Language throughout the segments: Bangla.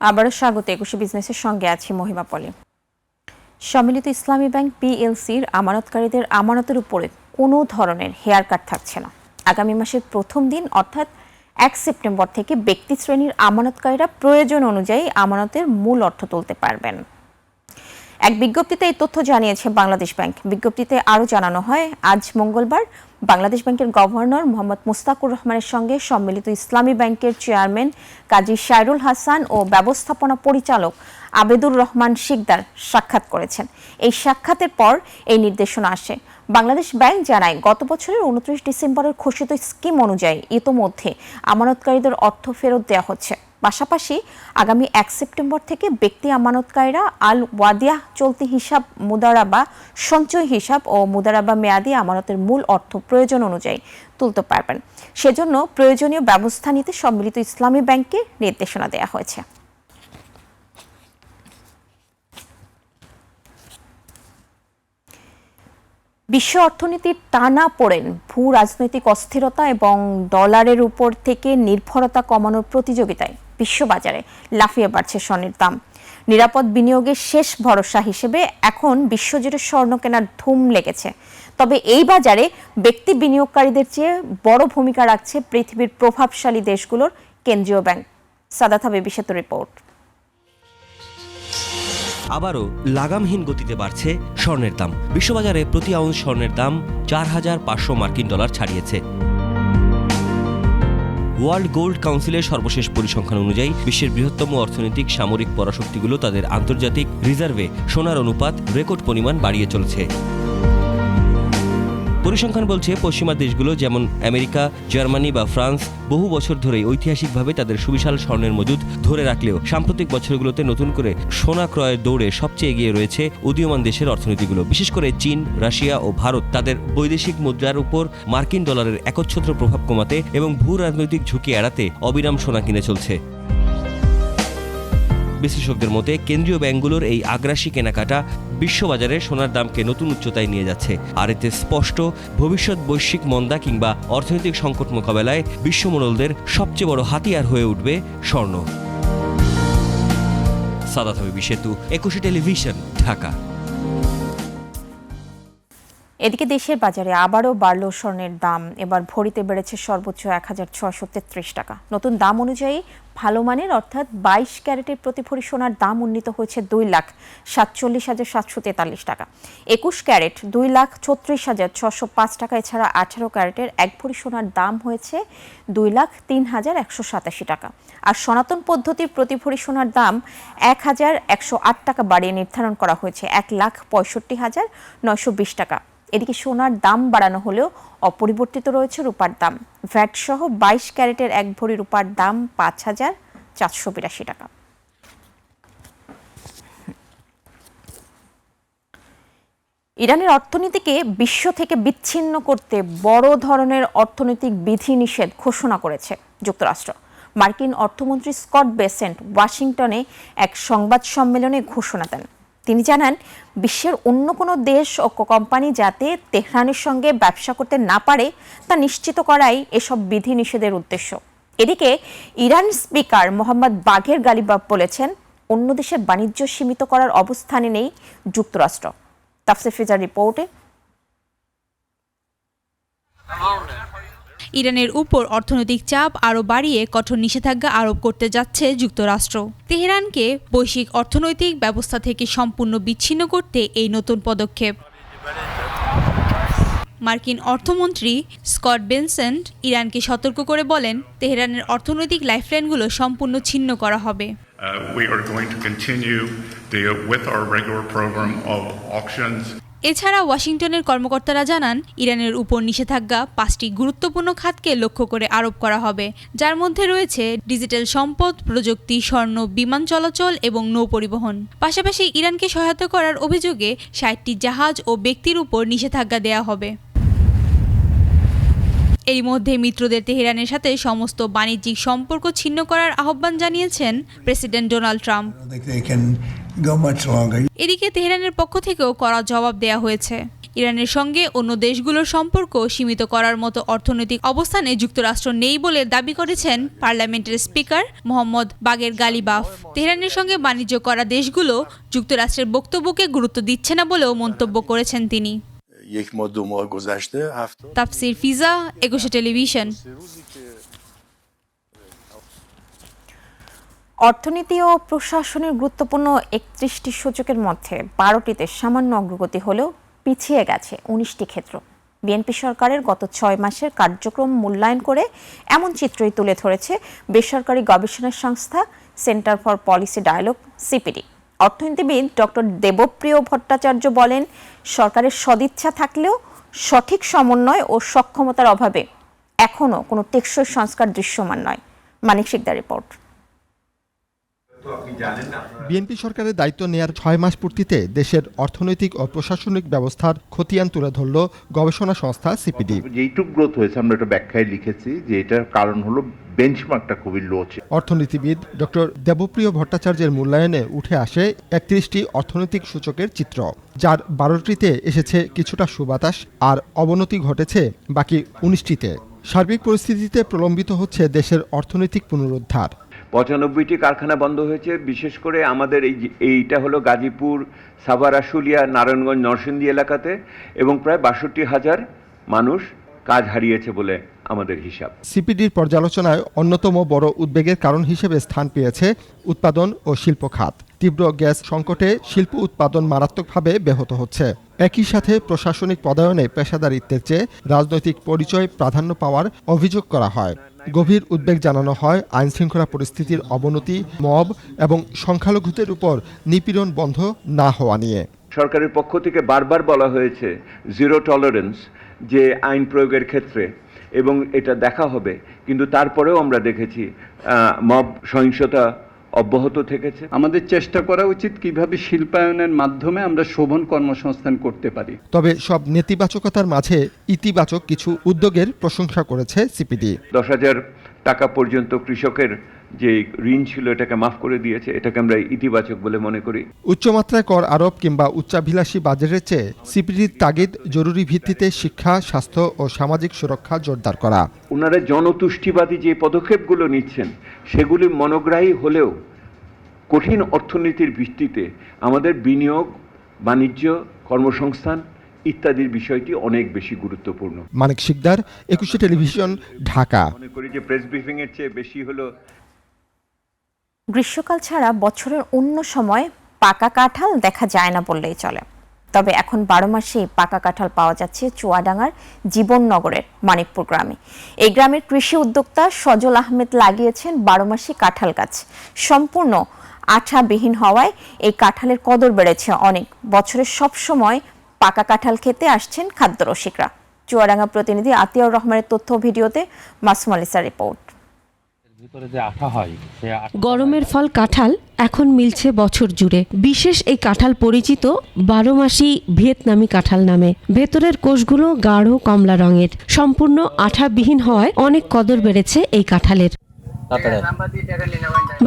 আবারও স্বাগত একুশে বিজনেসের সঙ্গে আছি মহিমা পলি। সম্মিলিত ইসলামী ব্যাংক পিএলসির আমানতকারীদের আমানতের উপরে কোনো ধরনের হেয়ার কাট থাকছে না। আগামী মাসের প্রথম দিন অর্থাৎ 1 সেপ্টেম্বর থেকে ব্যক্তি শ্রেণীর আমানতকারীরা প্রয়োজন অনুযায়ী আমানতের মূল অর্থ তুলতে পারবেন। এক বিজ্ঞপ্তিতে এই তথ্য জানিয়েছে বাংলাদেশ ব্যাংক। বিজ্ঞপ্তিতে আরও জানানো হয়, আজ মঙ্গলবার বাংলাদেশ ব্যাংকের গভর্নর মোহাম্মদ মুস্তাকুর রহমানের সঙ্গে সম্মিলিত ইসলামী ব্যাংকের চেয়ারম্যান কাজী শায়রুল হাসান ও ব্যবস্থাপনা পরিচালক আবেদুর রহমান শিকদার সাক্ষাৎ করেছেন। এই সাক্ষাতের পর এই নির্দেশনা আসে। বাংলাদেশ ব্যাংক জানায়, গত বছরের 29 ডিসেম্বরের ঘোষিত স্কিম অনুযায়ী ইতোমধ্যে আমানতকারীদের অর্থ ফেরত দেওয়া হচ্ছে। পাশাপাশি আগামী 1 সেপ্টেম্বর থেকে ব্যক্তি আমানতকারীরা আল ওয়াদিয়া চলতি হিসাব, মুদারাবা সঞ্চয় হিসাব ও মুদারাবা মেয়াদি আমানতের মূল অর্থ প্রয়োজন অনুযায়ী তুলতে পারবেন। সেজন্য প্রয়োজনীয় ব্যবস্থা নিতে সম্মিলিত ইসলামী ব্যাংককে নির্দেশনা দেওয়া হয়েছে। বিশ্ব অর্থনীতির টানাপোড়েন, ভূ রাজনৈতিক অস্থিরতা এবং ডলারের উপর থেকে নির্ভরতা কমানোর প্রতিযোগিতায় বিশ্ববাজারে লাফিয়ে বাড়ছে স্বর্ণের দাম। নিরাপদ বিনিয়োগের শেষ ভরসা হিসেবে এখন বিশ্বজুড়ে স্বর্ণ কেনার ধুম লেগেছে। তবে এই বাজারে ব্যক্তি বিনিয়োগকারীদের চেয়ে বড় ভূমিকা রাখছে পৃথিবীর প্রভাবশালী দেশগুলোর কেন্দ্রীয় ব্যাংক। সাদাত হাবিবি সেতু রিপোর্ট। আবারও লাগামহীন গতিতে বাড়ছে স্বর্ণের দাম। বিশ্ববাজারে প্রতি আউন্স স্বর্ণের দাম 4,500 মার্কিন ডলার ছাড়িয়েছে। ওয়ার্ল্ড গোল্ড কাউন্সিলের সর্বশেষ পরিসংখ্যান অনুযায়ী বিশ্বের বৃহত্তম অর্থনৈতিক সামরিক পরাশক্তিগুলো তাদের আন্তর্জাতিক রিজার্ভে সোনার অনুপাত রেকর্ড পরিমাণ বাড়িয়ে চলেছে। পরিসংখ্যান বলছে, পশ্চিমা দেশগুলো যেমন আমেরিকা, জার্মানি বা ফ্রান্স বহু বছর ধরেই ঐতিহাসিকভাবে তাদের সুবিশাল স্বর্ণের মজুদ ধরে রাখলেও সাম্প্রতিক বছরগুলোতে নতুন করে সোনা ক্রয়ের দৌড়ে সবচেয়ে এগিয়ে রয়েছে উদীয়মান দেশের অর্থনীতিগুলো। বিশেষ করে চীন, রাশিয়া ও ভারত তাদের বৈদেশিক মুদ্রার উপর মার্কিন ডলারের একচ্ছত্র প্রভাব কমাতে এবং ভূ রাজনৈতিক ঝুঁকি এড়াতে অবিরাম সোনা কিনে চলছে। বিশ্লেষকদের মতে, কেন্দ্রীয় ব্যাংকগুলোর এই আগ্রাসী কেনাকাটা বিশ্ববাজারে সোনার দামকে নতুন উচ্চতায় নিয়ে যাচ্ছে। আর এতে স্পষ্ট, ভবিষ্যৎ বৈশ্বিক মন্দা কিংবা অর্থনৈতিক সংকট মোকাবেলায় বিশ্বমোড়লদের সবচেয়ে বড় হাতিয়ার হয়ে উঠবে স্বর্ণ। সাদাত হাবিবি সেতু, একুশে টেলিভিশন, ঢাকা। এদিকে দেশের বাজারে আবারও বাড়ল স্বর্ণের দাম। এবার ভরিতে বেড়েছে সর্বোচ্চ 1,633 টাকা। নতুন দাম অনুযায়ী ভালো মানের অর্থাৎ 22 ক্যারেটের প্রতি ভরি সোনার দাম উন্নীত হয়েছে 2,47,743 টাকা। 21 ক্যারেট 2,36,605 টাকা। এছাড়া 18 ক্যারেটের 1 ভরি সোনার দাম হয়েছে 2,03,187 টাকা। আর সনাতন পদ্ধতির প্রতি ভরি সোনার দাম 1,108 টাকা বাড়িয়ে নির্ধারণ করা হয়েছে 1,65,920 টাকা। এদিকে সোনার দাম বাড়ানো হলেও অপরিবর্তিত রয়েছে রূপার দাম। ভ্যাট সহ 22 ক্যারেটের 1 ভরি রূপার দাম 5,482 টাকা। ইরানের অর্থনীতিকে বিশ্ব থেকে বিচ্ছিন্ন করতে বড় ধরনের অর্থনৈতিক বিধিনিষেধ ঘোষণা করেছে যুক্তরাষ্ট্র। মার্কিন অর্থমন্ত্রী স্কট বেসেন্ট ওয়াশিংটনে এক সংবাদ সম্মেলনে ঘোষণা দেন। তিনি জানান, বিশ্বের অন্য কোনো দেশ ও কোম্পানি যাতে তেহরানের সঙ্গে ব্যবসা করতে না পারে তা নিশ্চিত করাই এসব বিধিনিষেধের উদ্দেশ্য। এদিকে ইরান স্পিকার মোহাম্মদ বাঘের গালিবাফ বলেছেন, অন্য দেশের বাণিজ্য সীমিত করার অবস্থানে নেই যুক্তরাষ্ট্র। তাফসির ফিজার রিপোর্টে। ইরানের উপর অর্থনৈতিক চাপ আরও বাড়িয়ে কঠোর নিষেধাজ্ঞা আরোপ করতে যাচ্ছে যুক্তরাষ্ট্র। তেহরানকে বৈশ্বিক অর্থনৈতিক ব্যবস্থা থেকে সম্পূর্ণ বিচ্ছিন্ন করতে এই নতুন পদক্ষেপ। মার্কিন অর্থমন্ত্রী স্কট বেসেন্ট ইরানকে সতর্ক করে বলেন, তেহরানের অর্থনৈতিক লাইফলাইনগুলো সম্পূর্ণ ছিন্ন করা হবে। এছাড়া ওয়াশিংটনের কর্মকর্তারা জানান, ইরানের উপর নিষেধাজ্ঞা 5টি গুরুত্বপূর্ণ খাতকে লক্ষ্য করে আরোপ করা হবে, যার মধ্যে রয়েছে ডিজিটাল সম্পদ, প্রযুক্তি, স্বর্ণ, বিমান চলাচল এবং নৌ পরিবহন। পাশাপাশি ইরানকে সহায়তা করার অভিযোগে 60টি জাহাজ ও ব্যক্তির উপর নিষেধাজ্ঞা দেওয়া হবে। এর মধ্যে মিত্রদের তেহরানের সাথে সমস্ত বাণিজ্যিক সম্পর্ক ছিন্ন করার আহ্বান জানিয়েছেন প্রেসিডেন্ট ডোনাল্ড ট্রাম্প। এদিকে তেহরানের পক্ষ থেকেও কড়া জবাব দেওয়া হয়েছে। ইরানের সঙ্গে অন্য দেশগুলোর সম্পর্ক সীমিত করার মতো অর্থনৈতিক অবস্থানে যুক্তরাষ্ট্র নেই বলে দাবি করেছেন পার্লামেন্টের স্পিকার মোহাম্মদ বাগের গালিবাফ। তেহরানের সঙ্গে বাণিজ্য করা দেশগুলো যুক্তরাষ্ট্রের বক্তব্যকে গুরুত্ব দিচ্ছে না বলেও মন্তব্য করেছেন তিনি। তাফসির ফিজা, একুশে টেলিভিশন। অর্থনীতি ও প্রশাসনের গুরুত্বপূর্ণ 31টি সূচকের মধ্যে 12টিতে সামান্য অগ্রগতি হলেও পিছিয়ে গেছে 19টি ক্ষেত্র। বিএনপি সরকারের গত 6 মাসের কার্যক্রম মূল্যায়ন করে এমন চিত্রই তুলে ধরেছে বেসরকারি গবেষণা সংস্থা Centre for Policy Dialogue CPD. অর্থনীতিবিদ ডক্টর দেবপ্রিয় ভট্টাচার্য বলেন, সরকারের সদিচ্ছা থাকলেও সঠিক সমন্বয় ও সক্ষমতার অভাবে এখনও কোনো টেকসই সংস্কার দৃশ্যমান নয়। মানিক শিকদার রিপোর্ট। বিএনপি সরকারের দায়িত্ব নেয়ার 6 মাস পূর্তিতে দেশের অর্থনৈতিক ও প্রশাসনিক ব্যবস্থার খতিয়ান তুলে ধরল গবেষণা সংস্থা সিপিডি। যেইটুক গ্রোথ হয়েছে আমরা এটা ব্যাখ্যায় লিখেছি যে এটার কারণ হলো বেঞ্চমার্কটা খুবই লো। অর্থনীতিবিদ ডক্টর দেবপ্রিয় ভট্টাচার্যের মূল্যায়নে উঠে আসে 31টি অর্থনৈতিক সূচকের চিত্র, যার 12টিতে এসেছে কিছুটা সুবাতাস আর অবনতি ঘটেছে বাকি 19টিতে। সার্বিক পরিস্থিতিতে প্রলম্বিত হচ্ছে দেশের অর্থনৈতিক পুনরুদ্ধার। 95টি কারখানা বন্ধ হয়েছে, বিশেষ করে আমাদের এইটা হলো গাজীপুর, সাভার, আশুলিয়া, নারায়ণগঞ্জ, নরসিংদী এলাকাতে, এবং প্রায় 62,000 মানুষ কাজ হারিয়েছে বলে আমাদের হিসাব। সিপিডির পর্যালোচনায় অন্যতম বড় উদ্বেগের কারণ হিসেবে স্থান পেয়েছে উৎপাদন ও শিল্প খাত। তীব্র গ্যাস সংকটে শিল্প উৎপাদন মারাত্মকভাবে ব্যাহত হচ্ছে। একই সাথে প্রশাসনিক পদায়নে পেশাদারিত্বের চেয়ে রাজনৈতিক পরিচয় প্রাধান্য পাওয়ার অভিযোগ করা হয়। গভীর উদ্বেগ জানানো হয় আইনশৃঙ্খলা পরিস্থিতির অবনতি, মব এবং সংখ্যালঘুদের উপর নিপীড়ন বন্ধ না হওয়া নিয়ে। সরকারের পক্ষ থেকে বারবার বলা হয়েছে জিরো টলারেন্স যে আইন প্রয়োগের ক্ষেত্রে, এবং এটা দেখা হবে, কিন্তু তারপরেও আমরা দেখেছি মব সহিংসতা অব্যাহত থেকেছে। আমাদের চেষ্টা করা উচিত কিভাবে শিল্পায়নের মাধ্যমে আমরা শোভন কর্মসংস্থান করতে পারি। তবে সব নেতিবাচকতার মাঝে ইতিবাচক কিছু উদ্যোগের প্রশংসা করেছে সিপিডি। 10,000 টাকা পর্যন্ত কৃষকের যে ঋণ ছিল এটাকে মাফ করে দিয়েছে, এটাকে আমরা ইতিবাচক বলে মনে করি। উচ্চমাত্রায় কর আরোপ কিংবা উচ্চাভিলাষী বাজেটের চেয়ে সিপিডির তাগিদ জরুরি ভিত্তিতে শিক্ষা, স্বাস্থ্য ও সামাজিক সুরক্ষা জোরদার করা। ওনারা জনতুষ্টিবাদী যে পদক্ষেপগুলো নিচ্ছেন সেগুলি মনোগ্রাহী হলেও কঠিন অর্থনীতির ভিত্তিতে আমাদের বিনিয়োগ, বাণিজ্য, কর্মসংস্থান ইত্যাদির বিষয়টি অনেক বেশি গুরুত্বপূর্ণ। মানিক শিকদার, একুশে টেলিভিশন, ঢাকা। মনে করি যে প্রেস ব্রিফিং এর চেয়ে বেশি হলো। গ্রীষ্মকাল ছাড়া বছরের অন্য সময় পাকা কাঁঠাল দেখা যায় না বললেই চলে। তবে এখন 12 মাসেই পাকা কাঁঠাল পাওয়া যাচ্ছে চুয়াডাঙ্গার জীবননগরের মানিকপুর গ্রামে। এই গ্রামের কৃষি উদ্যোক্তা সজল আহমেদ লাগিয়েছেন 12 মাসি কাঁঠাল গাছ। সম্পূর্ণ আঠাবিহীন হওয়ায় এই কাঁঠালের কদর বেড়েছে অনেক। বছরের সব সময় পাকা কাঁঠাল খেতে আসছেন খাদ্যরসিকরা। চুয়াডাঙ্গা প্রতিনিধি আতিয়াউর রহমানের তথ্য ভিডিওতে মাসুম আলিসার রিপোর্ট। গরমের ফল কাঁঠাল এখন মিলছে বছর জুড়ে। বিশেষ এই কাঁঠাল পরিচিত 12 মাসি ভিয়েতনামি কাঁঠাল নামে। ভেতরের কোষগুলো গাঢ় কমলা রঙের, সম্পূর্ণ আঠাবিহীন হওয়ায় অনেক কদর বেড়েছে এই কাঁঠালের।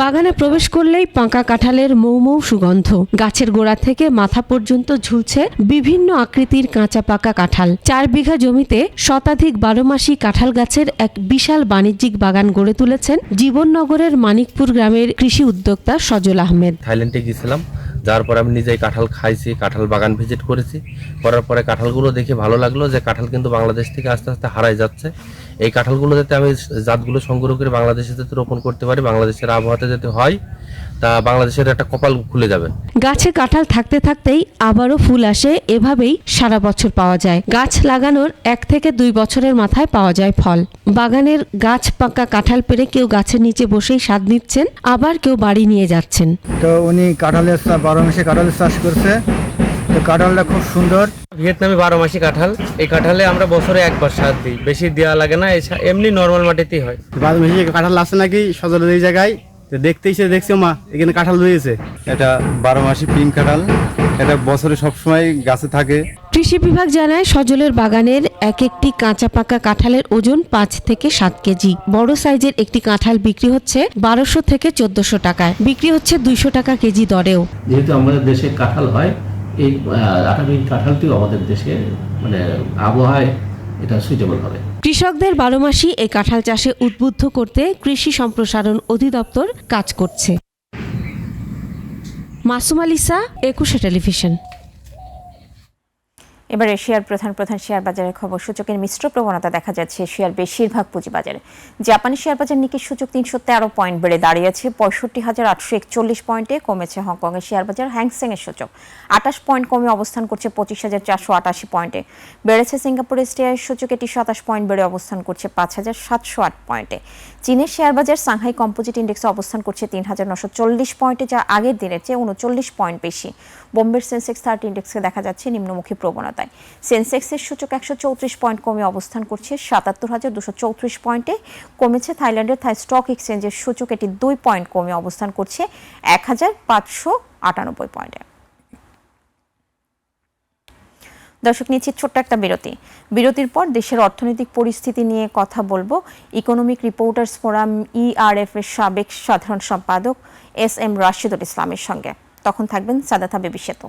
বাগানে প্রবেশ করলেই পাকা কাঁঠালের মৌ সুগন্ধ। গাছের গোড়া থেকে মাথা পর্যন্ত ঝুলছে বিভিন্ন আকৃতির কাঁচা পাকা কাঁঠাল। 4 বিঘা জমিতে শতাধিক 12 মাসি কাঁঠাল গাছের এক বিশাল বাণিজ্যিক বাগান গড়ে তুলেছেন জীবননগরের মানিকপুর গ্রামের কৃষি উদ্যোক্তা সজল আহমেদ। থাইল্যান্ডে গিয়েছিলাম, যার পরে আমি নিজেই কাঁঠাল খাইছি, কাঁঠাল বাগান ভিজিট করেছি। করার পরে কাঁঠালগুলো দেখে ভালো লাগলো যে কাঁঠাল কিন্তু বাংলাদেশ থেকে আস্তে আস্তে হারাই যাচ্ছে। এই কাঁঠালগুলো যাতে আমি জাতগুলো সংগ্রহ করে বাংলাদেশে যাতে রোপণ করতে পারি, বাংলাদেশের আবহাওয়াতে যাতে হয়, তা বাংলাদেশের একটা কপাল খুলে যাবে। গাছে কাঁঠাল থাকতে থাকতেই আবারও ফুল আসে, এভাবেই সারা বছর পাওয়া যায়। গাছ লাগানোর 1 থেকে 2 বছরের মাথায় পাওয়া যায় ফল। বাগানের গাছ পাকা কাঁঠাল পেরে কেউ গাছের নিচে বসেই স্বাদ নিচ্ছেন, আবার কেউ বাড়ি নিয়ে যাচ্ছেন। তো উনি কাঁঠালের 12 মাসে কাঁঠালের চাষ করছে। তো কাঁঠালটা খুব সুন্দর। ভিয়েতনামি 12 মাসি কাঁঠাল, এই কাঁঠালে আমরা বছরে একবার সার দিই, বেশি দেওয়া লাগে না, এমনি নর্মাল মাটিতেই হয়। 12 মাসি কাঁঠাল আছে নাকি সজলের এই জায়গায় দেখছি মা এখানে কাঁঠাল রয়েছে। এটা 12 মাসি পিঙ্ক কাঁঠাল, এটা বছরে সবসময় গাছে থাকে। কৃষি বিভাগ জানায় সজলের বাগানের এক একটি কাঁচা পাকা কাঁঠালের ওজন 5 থেকে 7 কেজি। বড় সাইজের একটি কাঁঠাল বিক্রি হচ্ছে 1200 থেকে 1400 টাকায়, বিক্রি হচ্ছে 200 টাকা কেজি দরেও। যেহেতু আমাদের দেশে কাঁঠাল হয়, এই আটাবিহীন কাঁঠালটিও আমাদের দেশে মানে আবহাওয়ায় এটা সুইটেবল হবে। কৃষকদের 12 মাসই এই কাঁঠাল চাষে উদ্বুদ্ধ করতে কৃষি সম্প্রসারণ অধিদপ্তর কাজ করছে। মাসুম আলিসা, 21 টেলিভিশন। এবার এশিয়ার প্রধান শেয়ার বাজারের খবর। সূচকের মিশ্র প্রবণতা দেখা যাচ্ছে এশিয়ার বেশিরভাগ পুঁজিবাজারে। জাপানি শেয়ার বাজার নিকি সূচক 313 পয়েন্ট বেড়ে দাঁড়িয়েছে 65,841 পয়েন্টে। কমেছে হংকংয়ের শেয়ার বাজার। হ্যাংসেং এর সূচক 28 পয়েন্ট কমে অবস্থান করছে 25,488 পয়েন্টে। বেড়েছে সিঙ্গাপুর এসটিআই সূচক, এটি 27 পয়েন্ট বেড়ে অবস্থান করছে 5,708 পয়েন্টে। চীনের শেয়ার বাজার সাংহাই কম্পোজিট ইন্ডেক্সে অবস্থান করছে 3,940 পয়েন্টে, যা আগের দিনের চেয়ে 39 পয়েন্ট বেশি। বোম্বের সেন্সেক্স 30 ইন্ডেক্সে দেখা যাচ্ছে নিম্নমুখী প্রবণতায়। সেন্সেক্সের সূচক 134 পয়েন্ট কমে অবস্থান করছে 77,234 পয়েন্টে। কমেছে থাইল্যান্ডের থাই স্টক এক্সচেঞ্জের সূচক, এটি 2 পয়েন্ট কমে অবস্থান করছে 1,598 পয়েন্টে। দর্শক, নিচ্ছি ছোট্ট একটা বিরতি। বিরতির পর দেশের অর্থনৈতিক পরিস্থিতি নিয়ে কথা বলবো ইকোনমিক রিপোর্টার্স ফোরাম ERF এর সাবেক সাধারণ সম্পাদক SM রাশিদুল ইসলামের সঙ্গে। তখন থাকবেন সাদাত হাবিবি সেতু।